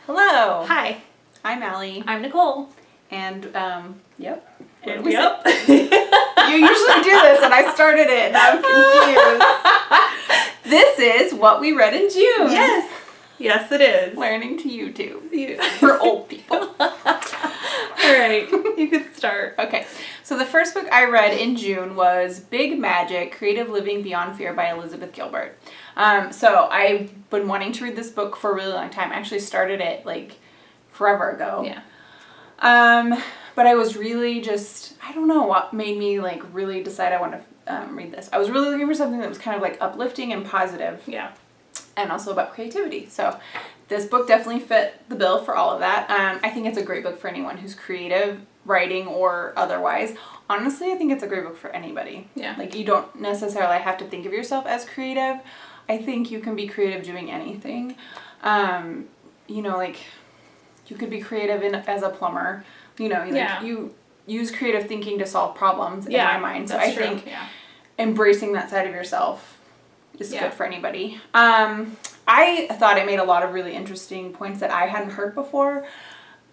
Hello. Hi. I'm Allie. I'm Nicole. And, yep. And yep. You usually do this, and I started it, and I'm confused. This is what we read in June. Yes. Yes, it is. Learning to YouTube. For old people. All right. You can start. Okay. So the first book I read in June was Big Magic, Creative Living Beyond Fear by Elizabeth Gilbert. So I've been wanting to read this book for a really long time. I actually started it like forever ago. Yeah. But I was really just, I don't know what made me like really decide I want to read this. I was really looking for something that was kind of like uplifting and positive. Yeah. And also about creativity. So this book definitely fit the bill for all of that. I think it's a great book for anyone who's creative, writing or otherwise. Honestly, I think it's a great book for anybody. Yeah. Like you don't necessarily have to think of yourself as creative. I think you can be creative doing anything. You know, like you could be creative as a plumber. You know, like you use creative thinking to solve problems in my mind. So I think embracing that side of yourself is good for anybody. I thought it made a lot of really interesting points that I hadn't heard before.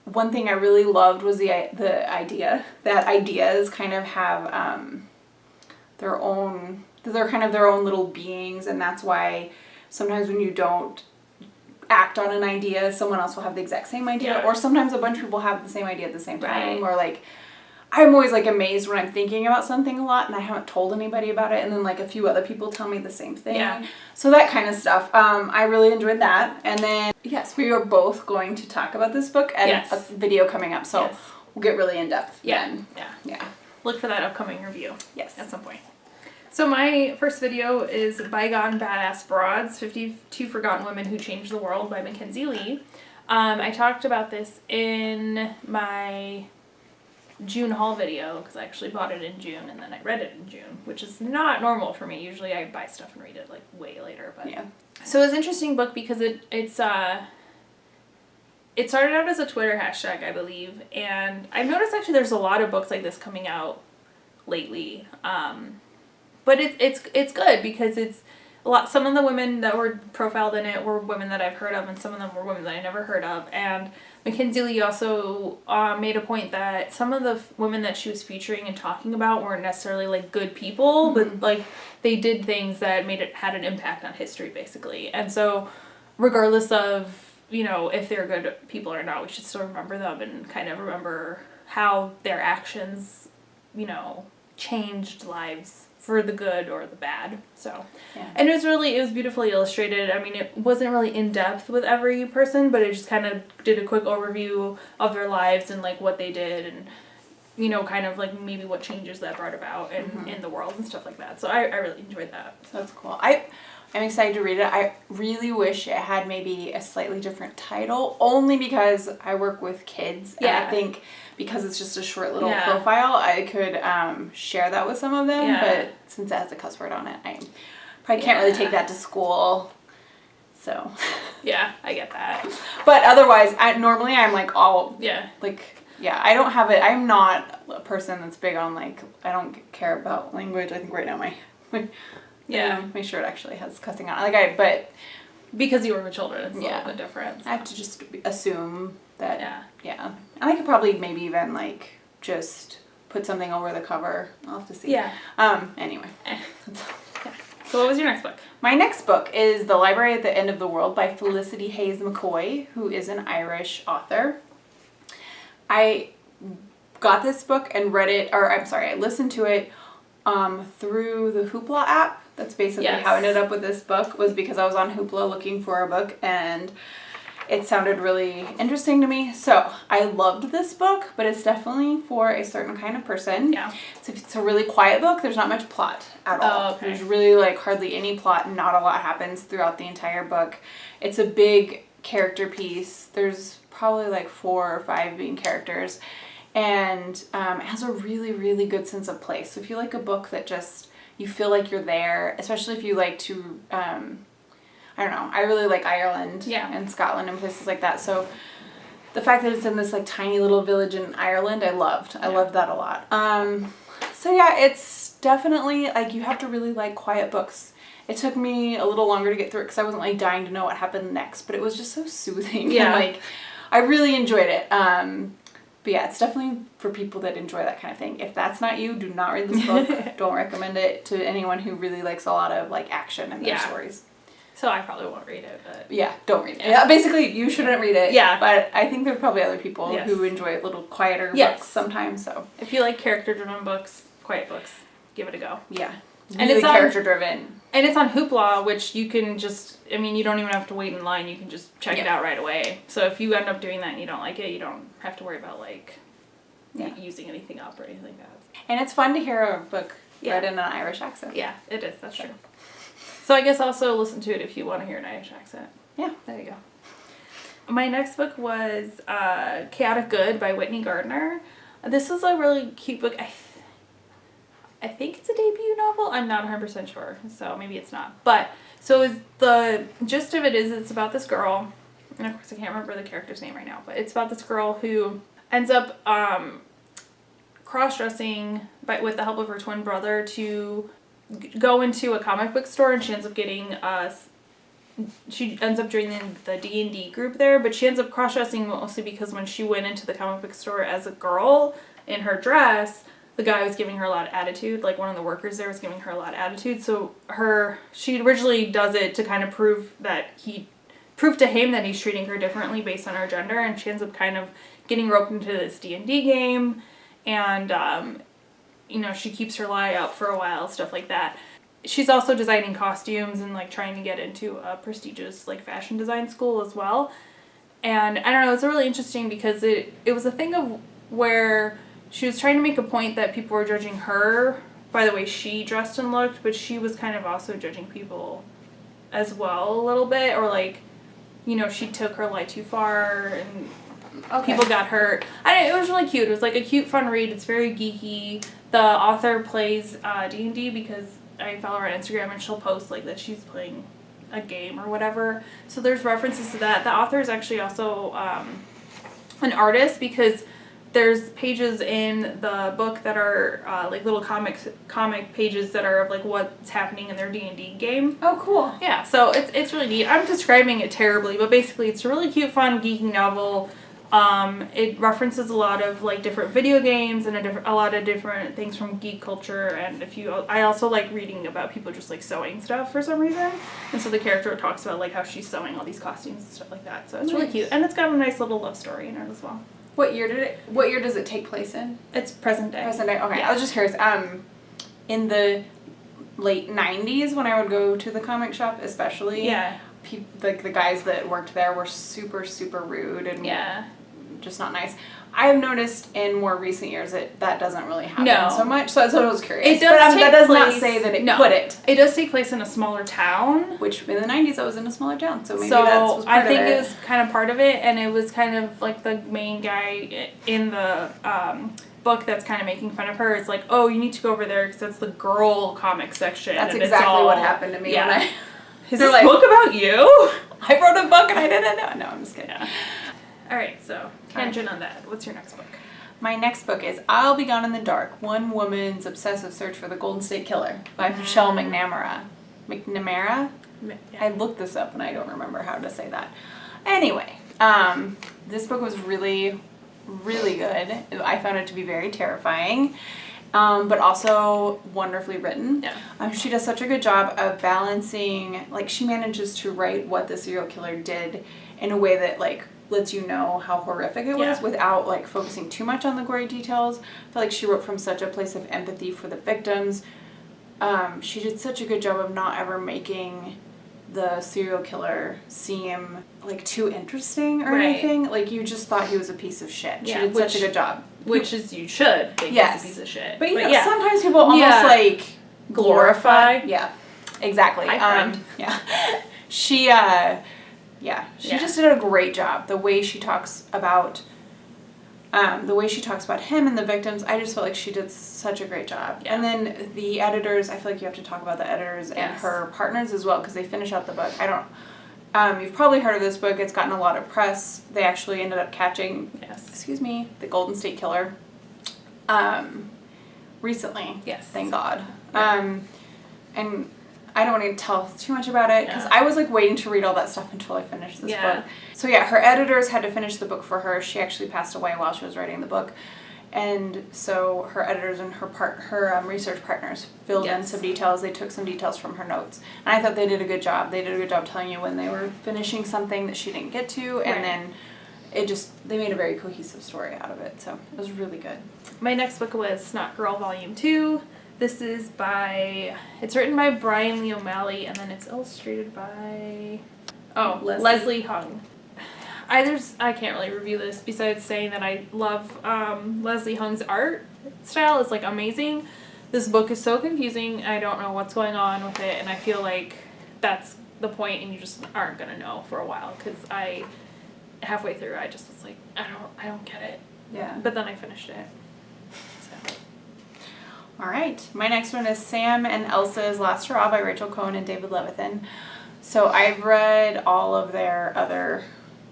One thing I really loved was the idea that ideas kind of have they're kind of their own little beings, and that's why sometimes when you don't act on an idea, someone else will have the exact same idea, or sometimes a bunch of people have the same idea at the same time, or like I'm always like amazed when I'm thinking about something a lot and I haven't told anybody about it, and then like a few other people tell me the same thing. So that kind of stuff. I really enjoyed that. And then yes, we are both going to talk about this book and a video coming up, so we'll get really in depth then. Yeah. Look for that upcoming review. Yes. At some point. So my first video is Bygone Badass Broads, 52 Forgotten Women Who Changed the World by Mackenzie Lee. I talked about this in my June haul video because I actually bought it in June and then I read it in June, which is not normal for me. Usually I buy stuff and read it like way later. But so it was an interesting book because it started out as a Twitter hashtag, I believe, and I've noticed actually there's a lot of books like this coming out lately. But it's good because it's a lot. Some of the women that were profiled in it were women that I've heard of, and some of them were women that I never heard of. And Mackenzie Lee also made a point that some of the women that she was featuring and talking about weren't necessarily like good people, but like they did things that had an impact on history basically. And so, regardless of if they're good people or not, we should still remember them and kind of remember how their actions, changed lives for the good or the bad. So, and it was beautifully illustrated. I mean, it wasn't really in depth with every person, but it just kind of did a quick overview of their lives and like what they did and, kind of like maybe what changes that brought about in the world and stuff like that. So I really enjoyed that. So that's cool. I'm excited to read it. I really wish it had maybe a slightly different title, only because I work with kids. And I think because it's just a short little profile, I could share that with some of them. But since it has a cuss word on it, I probably can't really take that to school. So. Yeah, I get that. But otherwise, normally I'm like all, I don't have it. I'm not a person that's big on like, I don't care about language. I think right now my shirt actually has cussing on it. But because you work with children, it's a little bit different. So. I have to just assume that, And I could probably maybe even like just put something over the cover. I'll have to see. Anyway. So what was your next book? My next book is The Library at the End of the World by Felicity Hayes McCoy, who is an Irish author. I got this book and read it, I listened to it through the Hoopla app. That's basically how I ended up with this book, was because I was on Hoopla looking for a book and it sounded really interesting to me. So I loved this book, but it's definitely for a certain kind of person. Yeah. It's a really quiet book. There's not much plot at all. Oh, okay. There's really like hardly any plot and not a lot happens throughout the entire book. It's a big character piece. There's probably like 4 or 5 main characters. And it has a really, really good sense of place. So if you like a book that just, you feel like you're there, especially if you like to, I don't know, I really like Ireland and Scotland and places like that. So the fact that it's in this like tiny little village in Ireland, I loved. I loved that a lot. So yeah, it's definitely like you have to really like quiet books. It took me a little longer to get through it because I wasn't like dying to know what happened next, but it was just so soothing. Yeah. And, like I really enjoyed it. But yeah, it's definitely for people that enjoy that kind of thing. If that's not you, do not read this book. Don't recommend it to anyone who really likes a lot of like action in their stories. So I probably won't read it, but... Yeah, don't read it. Yeah, basically, you shouldn't read it. Yeah. But I think there's probably other people who enjoy little quieter books sometimes, so... If you like character-driven books, quiet books, give it a go. Yeah. And really it's character-driven. And it's on Hoopla, which you can just... I mean, you don't even have to wait in line. You can just check it out right away. So if you end up doing that and you don't like it, you don't have to worry about, like, using anything up or anything like that. And it's fun to hear a book read in an Irish accent. Yeah, it is. That's true. So I guess also listen to it if you want to hear an Irish accent. Yeah. There you go. My next book was Chaotic Good by Whitney Gardner. This is a really cute book. I think it's a debut novel. I'm not 100% sure, so maybe it's not. But, so the gist of it is it's about this girl, and of course I can't remember the character's name right now, but it's about this girl who ends up cross-dressing with the help of her twin brother to go into a comic book store, and she ends up getting she ends up joining the D&D group there, but she ends up cross-dressing mostly because when she went into the comic book store as a girl in her dress, the guy was giving her a lot of attitude, like one of the workers there was giving her a lot of attitude, so she originally does it to kind of prove to him that he's treating her differently based on her gender, and she ends up kind of getting roped into this D&D game, and you know, she keeps her lie up for a while, stuff like that. She's also designing costumes and like trying to get into a prestigious like fashion design school as well. And I don't know, it's really interesting because it was a thing of where she was trying to make a point that people were judging her by the way she dressed and looked, but she was kind of also judging people as well a little bit, or like, you know, she took her lie too far and people got hurt. It was really cute. It was like a cute, fun read. It's very geeky. The author plays D&D because I follow her on Instagram and she'll post like that she's playing a game or whatever. So there's references to that. The author is actually also an artist because there's pages in the book that are like little comic pages that are of like what's happening in their D&D game. Oh, cool. Yeah, so it's really neat. I'm describing it terribly, but basically it's a really cute, fun, geeky novel. It references a lot of like different video games and a lot of different things from geek culture, and I also like reading about people just like sewing stuff for some reason, and so the character talks about like how she's sewing all these costumes and stuff like that, so it's really cute, and it's got a nice little love story in it as well. What year does it take place in? It's present day. Present day, okay. Yeah. I was just curious, in the late 90s when I would go to the comic shop especially, like the guys that worked there were super, super rude and just not nice. I have noticed in more recent years that doesn't really happen so much, so that's what I was curious. It does that does not say that it couldn't. It does take place in a smaller town. Which in the 90s I was in a smaller town, so maybe that was part of it. I think it was kind of part of it, and it was kind of like the main guy in the book that's kind of making fun of her is like, oh, you need to go over there because that's the girl comic section. That's exactly what happened to me when I... Is this book about you? I wrote a book and I didn't know. No, I'm just kidding. Yeah. Alright, so tangent on that. What's your next book? My next book is I'll Be Gone in the Dark, One Woman's Obsessive Search for the Golden State Killer by Michelle McNamara. McNamara? Yeah. I looked this up and I don't remember how to say that. Anyway, this book was really, really good. I found it to be very terrifying. But also wonderfully written. Yeah. She does such a good job of balancing, like she manages to write what the serial killer did in a way that like lets you know how horrific it was without like focusing too much on the gory details. I feel like she wrote from such a place of empathy for the victims. She did such a good job of not ever making the serial killer seem like too interesting or anything. Like you just thought he was a piece of shit. She did such a good job. Which is you should think he's a piece of shit. But sometimes people almost like glorify. Yeah. Exactly. She just did a great job. The way she talks about him and the victims, I just felt like she did such a great job. Yeah. And then the editors, I feel like you have to talk about the editors and her partners as well because they finish out the book. You've probably heard of this book. It's gotten a lot of press. They actually ended up catching, the Golden State Killer recently. Yes. Thank God. Yeah. And I don't want to tell too much about it because I was like waiting to read all that stuff until I finished this book. So yeah, her editors had to finish the book for her. She actually passed away while she was writing the book. And so her editors and her research partners filled in some details. They took some details from her notes. And I thought they did a good job. They did a good job telling you when they were finishing something that she didn't get to. And then they made a very cohesive story out of it. So it was really good. My next book was Snot Girl Volume 2. This is it's written by Brian Lee O'Malley, and then it's illustrated by, Leslie Hung. I can't really review this besides saying that I love Leslie Hung's art style. It's like amazing. This book is so confusing. I don't know what's going on with it, and I feel like that's the point, and you just aren't gonna know for a while because halfway through I just was like, I don't get it. Yeah. But then I finished it. So. All right. My next one is Sam and Elsa's Last Hurrah by Rachel Cohn and David Levithan. So I've read all of their other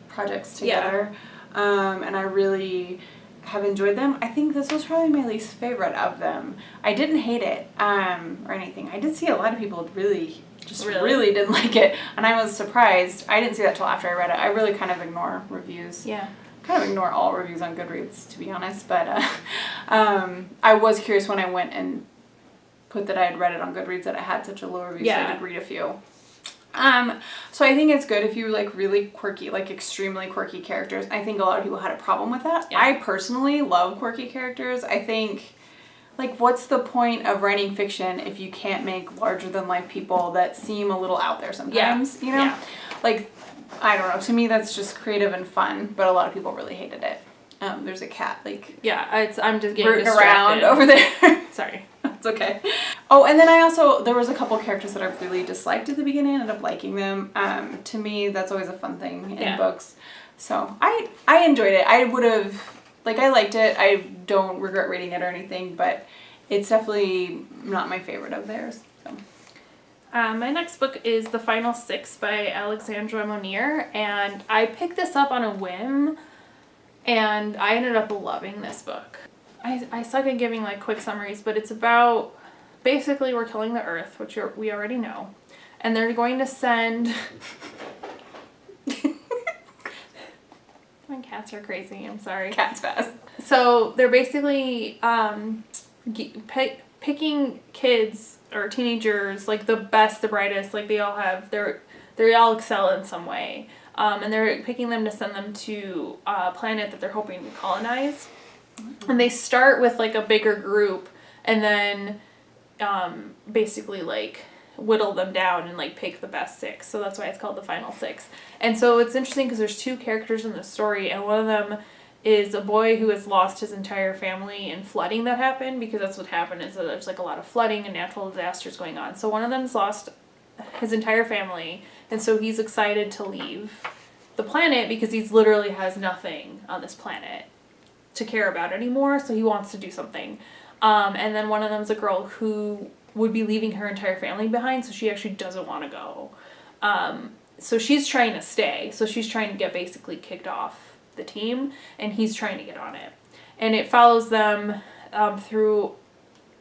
projects together, and I really have enjoyed them. I think this was probably my least favorite of them. I didn't hate it or anything. I did see a lot of people really didn't like it, and I was surprised. I didn't see that till after I read it. I really kind of ignore reviews. Yeah. Kind of ignore all reviews on Goodreads, to be honest, but I was curious when I went and put that I had read it on Goodreads that it had such a low review, so I did read a few. So I think it's good if you like really quirky, like extremely quirky characters. I think a lot of people had a problem with that. Yeah. I personally love quirky characters. I think, like, what's the point of writing fiction if you can't make larger than life people that seem a little out there sometimes, you know? Yeah. Like, I don't know. To me, that's just creative and fun, but a lot of people really hated it. There's a cat, like... Yeah, I'm just getting rooting around over there. Sorry. It's okay. Oh, and then there was a couple characters that I really disliked at the beginning. I ended up liking them. To me, that's always a fun thing in books. So, I enjoyed it. I would have... Like, I liked it. I don't regret reading it or anything, but it's definitely not my favorite of theirs. So... my next book is The Final Six by Alexandra Monier, and I picked this up on a whim, and I ended up loving this book. I suck at giving like quick summaries, but it's about, basically we're killing the earth, which we already know, and they're going to send... My cats are crazy, I'm sorry. Cat's fast. So they're basically picking kids or teenagers, like the best, the brightest, like they all excel in some way. And they're picking them to send them to a planet that they're hoping to colonize. Mm-hmm. And they start with like a bigger group and then basically like whittle them down and like pick the best six. So that's why it's called The Final Six. And so it's interesting because there's two characters in the story, and one of them is a boy who has lost his entire family in flooding that happened, because that's what happened, is that there's like a lot of flooding and natural disasters going on. So one of them's lost his entire family, and so he's excited to leave the planet because he's literally has nothing on this planet to care about anymore, so he wants to do something. And then one of them's a girl who would be leaving her entire family behind, so she actually doesn't want to go. So she's trying to stay, so she's trying to get basically kicked off the team, and he's trying to get on it. And it follows them through,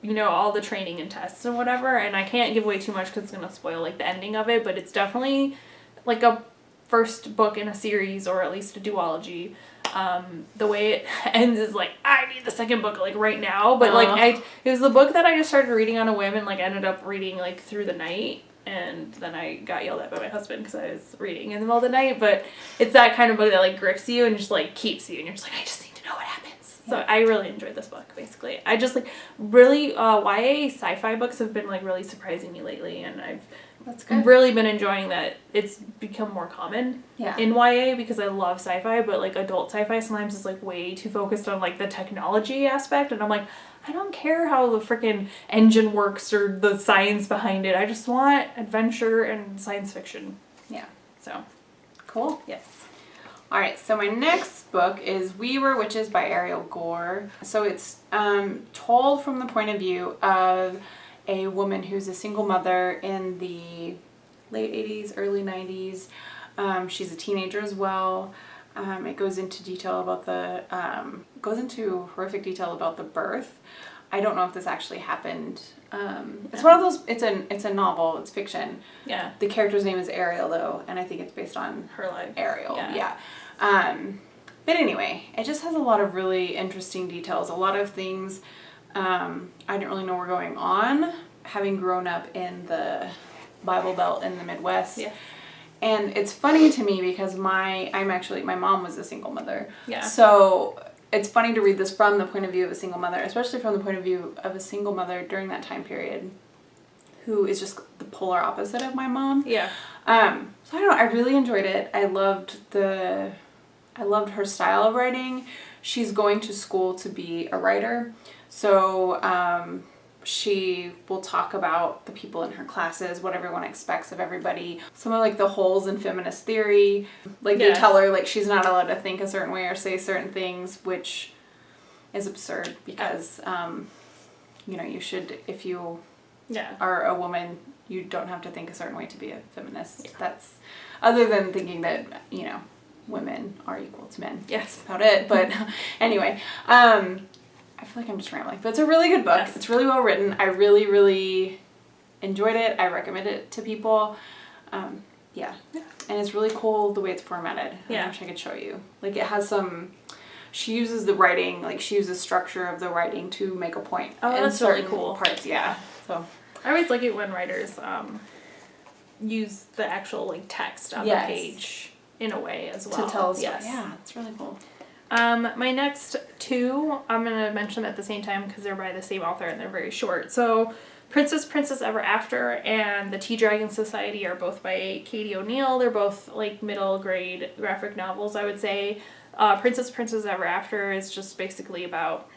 you know, all the training and tests and whatever, and I can't give away too much because it's going to spoil like the ending of it, but it's definitely like a first book in a series, or at least a duology. The way it ends is like, I need the second book like right now, but like it was the book that I just started reading on a whim and like ended up reading like through the night, and then I got yelled at by my husband because I was reading in the middle of the night. But it's that kind of book that like grips you and just like keeps you, and you're just like, I just need to know what happens. Yeah. So I really enjoyed this book. Basically, I just like really YA sci-fi books have been like really surprising me lately, and I've really been enjoying that it's become more common in YA, because I love sci-fi, but like adult sci-fi sometimes is like way too focused on like the technology aspect, and I'm like, I don't care how the freaking engine works or the science behind it. I just want adventure and science fiction. Yeah. So. Cool. Yes. All right. So my next book is We Were Witches by Ariel Gore. So it's told from the point of view of a woman who's a single mother in the late 80s, early 90s. She's a teenager as well. It goes into horrific detail about the birth I don't know if this actually happened. It's one of those, it's a novel, it's fiction. Yeah. The character's name is Ariel, though, and I think it's based on her life. Ariel, yeah. But anyway, it just has a lot of really interesting details, a lot of things I didn't really know were going on, having grown up in the Bible Belt in the Midwest. Yeah. And it's funny to me because my mom was a single mother. Yeah. So it's funny to read this from the point of view of a single mother, especially from the point of view of a single mother during that time period, who is just the polar opposite of my mom. Yeah. So I don't know, I really enjoyed it. I loved her style of writing. She's going to school to be a writer. So she will talk about the people in her classes, what everyone expects of everybody. Some of like the holes in feminist theory. Like they tell her like she's not allowed to think a certain way or say certain things, which is absurd because you should, if you are a woman, you don't have to think a certain way to be a feminist. Yeah. That's other than thinking that, women are equal to men. Yes. That's about it. But anyway, I feel like I'm just rambling, but it's a really good book. Yes. It's really well written. I really, really enjoyed it. I recommend it to people. Yeah. And it's really cool the way it's formatted. I wish I could show you. Like it has she uses the writing, like she uses structure of the writing to make a point. Oh, that's really cool. Parts, yeah. So I always like it when writers use the actual like text on the page in a way as well. To tell us. Yes. Yeah, it's really cool. My next two, I'm going to mention them at the same time because they're by the same author and they're very short. So Princess Ever After and The Tea Dragon Society are both by Katie O'Neill. They're both like middle grade graphic novels, I would say. Princess Ever After is just basically about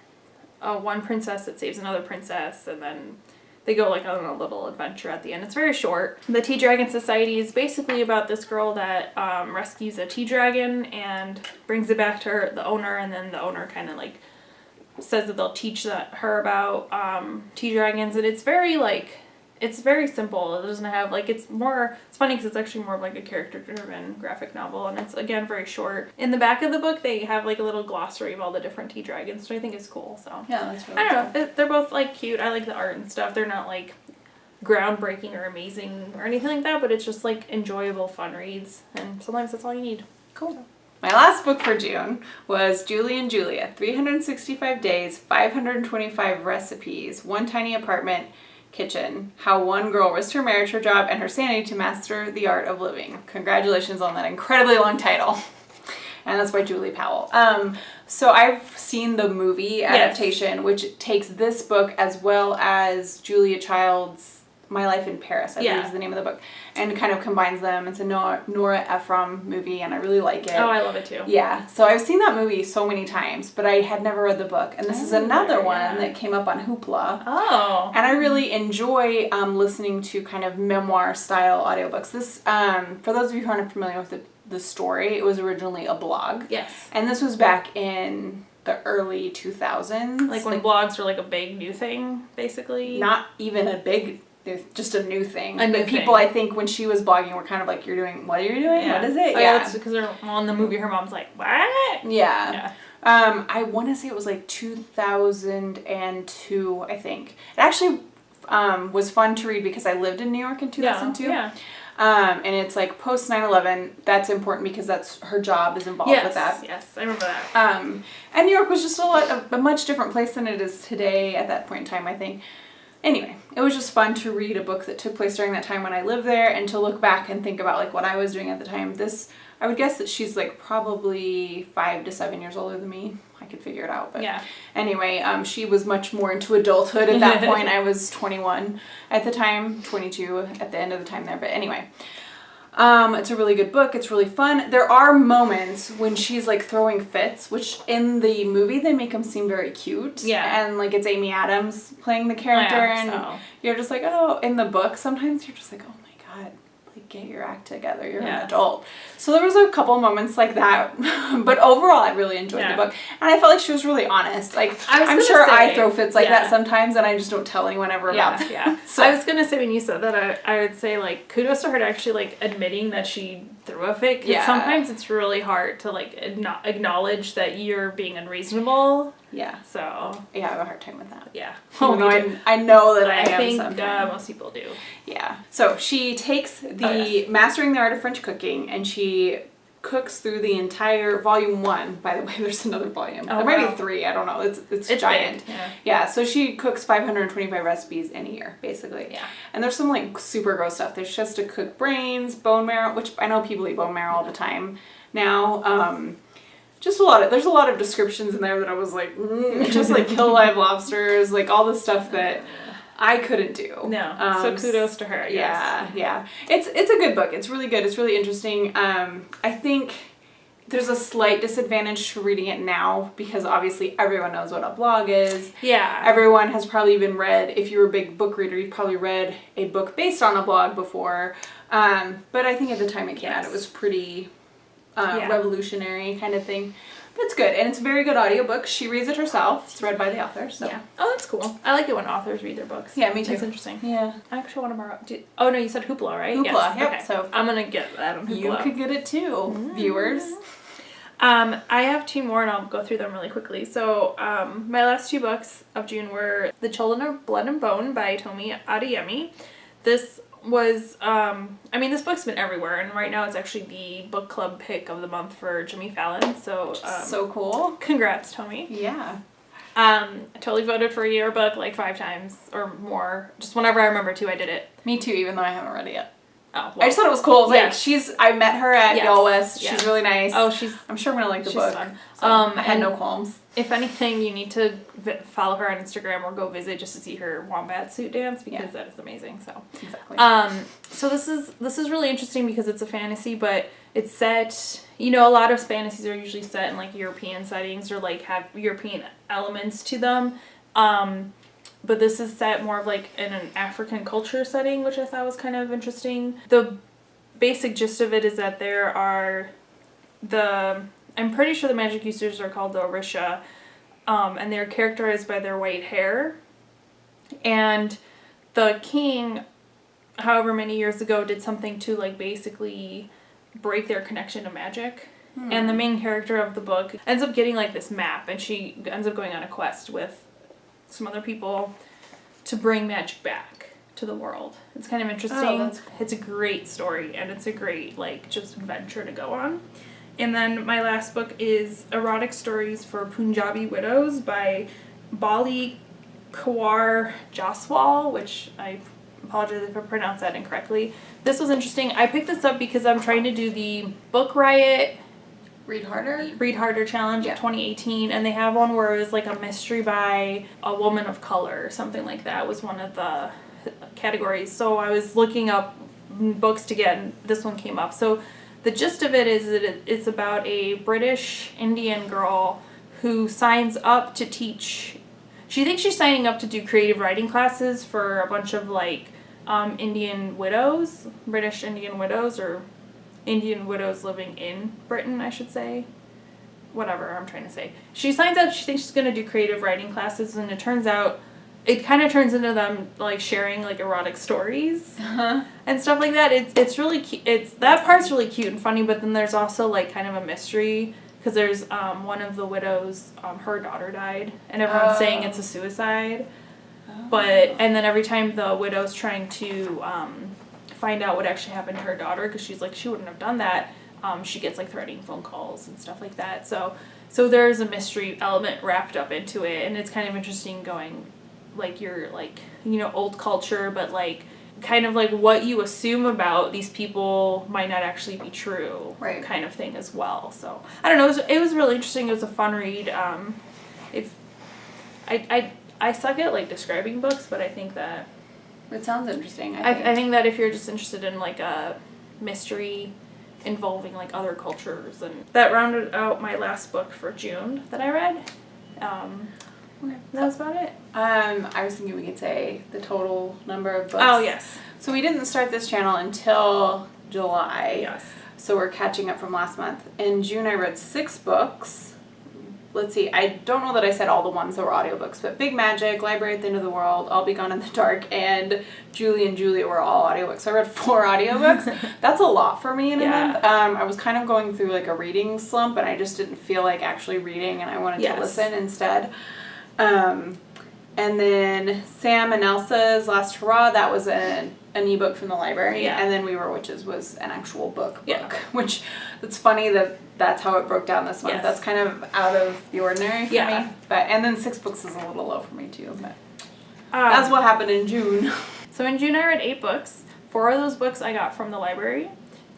one princess that saves another princess, and then they go like on a little adventure at the end. It's very short. The Tea Dragon Society is basically about this girl that rescues a tea dragon and brings it back to the owner, and then the owner kind of like says that they'll teach her about tea dragons, and it's very like, it's very simple. It doesn't have like, it's funny because it's actually more of like a character-driven graphic novel, and it's again very short. In the back of the book they have like a little glossary of all the different tea dragons, which I think is cool. So yeah, that's really I don't know, they're both like cute. I like the art and stuff. They're not like groundbreaking or amazing or anything like that, but it's just like enjoyable, fun reads, and sometimes that's all you need. Cool. My last book for June was Julie and Julia, 365 Days, 525 Recipes, One Tiny Apartment, Kitchen, How One Girl Risked Her Marriage, Her Job, and Her Sanity to Master the Art of Living. Congratulations on that incredibly long title. And that's by Julie Powell. So I've seen the movie adaptation, which takes this book as well as Julia Child's My Life in Paris, I believe is the name of the book, and kind of combines them. It's a Nora Ephron movie, and I really like it. Oh, I love it too. Yeah, so I've seen that movie so many times, but I had never read the book, and this is another one that came up on Hoopla. Oh. And I really enjoy listening to kind of memoir-style audiobooks. This, for those of you who aren't familiar with the story, it was originally a blog. Yes. And this was back in the early 2000s. Like when blogs were like a big new thing, basically? Not even a big... just a new thing. But people, I think, when she was blogging, were kind of like, what are you doing? Yeah. What is it? Oh, yeah, that's because on the movie, her mom's like, what? Yeah. I want to say it was like 2002, I think. It actually was fun to read because I lived in New York in 2002. Yeah. And it's like post 9/11. That's important because that's her job is involved with that. Yes, I remember that. And New York was just a much different place than it is today at that point in time, I think. Anyway, it was just fun to read a book that took place during that time when I lived there, and to look back and think about like what I was doing at the time. I would guess that she's like probably 5 to 7 years older than me. I could figure it out, but anyway, she was much more into adulthood at that point. I was 21 at the time, 22 at the end of the time there, but anyway. It's a really good book. It's really fun. There are moments when she's like throwing fits, which in the movie they make them seem very cute. Yeah. And like it's Amy Adams playing the character, and you're just like, oh. In the book, sometimes you're just like, oh my god, like get your act together. You're an adult. So there was a couple moments like that, but overall I really enjoyed the book, and I felt like she was really honest. Like I'm sure I throw fits like that sometimes, and I just don't tell anyone ever about them. Yeah. So I was gonna say, when you said that, I would say like kudos to her to actually like admitting that she through with it. Because sometimes it's really hard to, like, acknowledge that you're being unreasonable. Yeah. So. Yeah, I have a hard time with that. Yeah. Oh, no, I know that I am think sometimes. most people do. Yeah. So she takes the Mastering the Art of French Cooking, and she cooks through the entire volume 1. By the way, there's another volume. There might be 3. I don't know. It's giant. Big, yeah. So she cooks 525 recipes in a year, basically. Yeah. And there's some like super gross stuff. There's just to cook brains, bone marrow, which I know people eat bone marrow all the time now. Just there's a lot of descriptions in there that I was like, just like kill live lobsters, like all the stuff that I couldn't do. No. So kudos to her, I guess. Yeah. It's a good book. It's really good. It's really interesting. I think there's a slight disadvantage to reading it now because obviously everyone knows what a blog is. Yeah. Everyone has probably even read, if you're a big book reader, you've probably read a book based on a blog before. But I think at the time it came out, it was pretty revolutionary kind of thing. But it's good, and it's a very good audiobook. She reads it herself. It's read by the author, so. Yeah. Oh, that's cool. I like it when authors read their books. Yeah, me too. That's interesting. Yeah. I actually want to borrow. Oh, no, you said Hoopla, right? Hoopla, yes. yep. Okay. So I'm going to get that on Hoopla. You could get it too, viewers. I have 2 more, and I'll go through them really quickly. So, my last 2 books of June were The Children of Blood and Bone by Tomi Adeyemi. This was, this book's been everywhere, and right now it's actually the book club pick of the month for Jimmy Fallon, so. So cool. Congrats, Tomi. Yeah. I totally voted for a yearbook like 5 times or more. Just whenever I remember to, I did it. Me too, even though I haven't read it yet. Oh, well. I just thought it was cool. Like I met her at Y'all West. Yes. She's really nice. Oh, I'm sure I'm gonna like the book. Fun. So I had no qualms. If anything, you need to follow her on Instagram or go visit just to see her wombat suit dance because that is amazing. So exactly. So this is really interesting because it's a fantasy, but it's set. You know, a lot of fantasies are usually set in like European settings or like have European elements to them. But this is set more of like in an African culture setting, which I thought was kind of interesting. The basic gist of it is that there are I'm pretty sure the magic users are called the Orisha, and they're characterized by their white hair. And the king, however many years ago, did something to like basically break their connection to magic. And the main character of the book ends up getting like this map, and she ends up going on a quest with some other people to bring magic back to the world. It's kind of interesting. Oh, it's a great story, and it's a great like just adventure to go on. And then my last book is Erotic Stories for Punjabi Widows by Bali Kawar Jaswal, which I apologize if I pronounced that incorrectly. This was interesting. I picked this up because I'm trying to do the Book Riot Read Harder challenge of 2018, and they have one where it was like a mystery by a woman of color or something like that was one of the categories. So I was looking up books to get, and this one came up. So the gist of it is that it's about a British Indian girl who signs up to teach. She thinks she's signing up to do creative writing classes for a bunch of like Indian widows, British Indian widows, or Indian widows living in Britain, I should say. Whatever I'm trying to say. She signs up, she thinks she's going to do creative writing classes, and it turns out, it kind of turns into them like sharing like erotic stories and stuff like that. It's really cute. That part's really cute and funny, but then there's also like kind of a mystery because there's one of the widows, her daughter died, and everyone's saying it's a suicide. And then every time the widow's trying to find out what actually happened to her daughter, because she's like, she wouldn't have done that, she gets like threatening phone calls and stuff like that. So there's a mystery element wrapped up into it, and it's kind of interesting going like you're like, you know, old culture, but like kind of like what you assume about these people might not actually be true, right, kind of thing as well. So I don't know, it was really interesting. It was a fun read. If I suck at like describing books, but I think that it sounds interesting. I think that if you're just interested in like a mystery involving like other cultures, and that rounded out my last book for June that I read. Okay. That was about it. I was thinking we could say the total number of books. Oh, yes. So we didn't start this channel until July. Yes. So we're catching up from last month. In June I read 6 books. let's see, I don't know that I said all the ones that were audiobooks, but Big Magic, Library at the End of the World, I'll Be Gone in the Dark, and Julie and Julia were all audiobooks. So I read 4 audiobooks. That's a lot for me in a month. I was kind of going through like a reading slump, and I just didn't feel like actually reading, and I wanted to listen instead. And then Sam and Elsa's Last Hurrah, that was an ebook from the library, and then We Were Witches was an actual book, which it's funny that that's how it broke down this month. That's kind of out of the ordinary for me. But and then 6 books is a little low for me too. But that's what happened in June. So in June I read 8 books. 4 of those books I got from the library.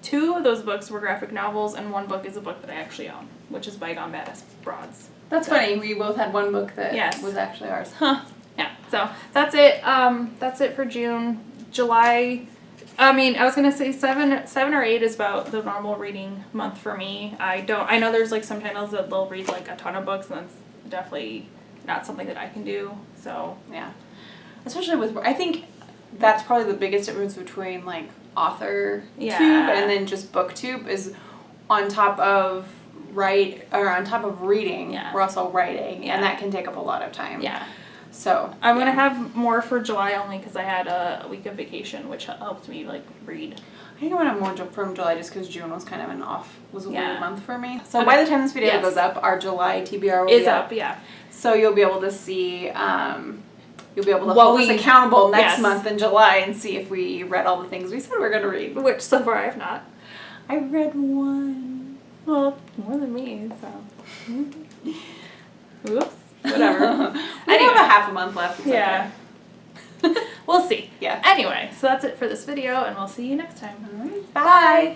2 of those books were graphic novels, and 1 book is a book that I actually own, which is Bygone Badass Broads. That's funny. We both had 1 book that was actually ours. Yeah. So that's it. That's it for June. July. I mean, I was gonna say 7 or 8 is about the normal reading month for me. I know there's like some channels that they'll read like a ton of books, and that's definitely not something that I can do. So yeah, especially with, I think that's probably the biggest difference between like author tube and then just booktube is on top of reading, we're also writing, and that can take up a lot of time. So I'm gonna have more for July only because I had a week of vacation, which helped me like read. I think I want to have more from July just because June was kind of a weird month for me. So by the time this video goes up, our July TBR will be up. So you'll be able to see, you'll be able to hold us accountable next month in July and see if we read all the things we said we were going to read. Which so far I have not. I read 1. Well, more than me, so. Oops. Whatever. We have a half a month left. It's okay. We'll see. Yeah. Anyway, so that's it for this video, and we'll see you next time. All right. Bye.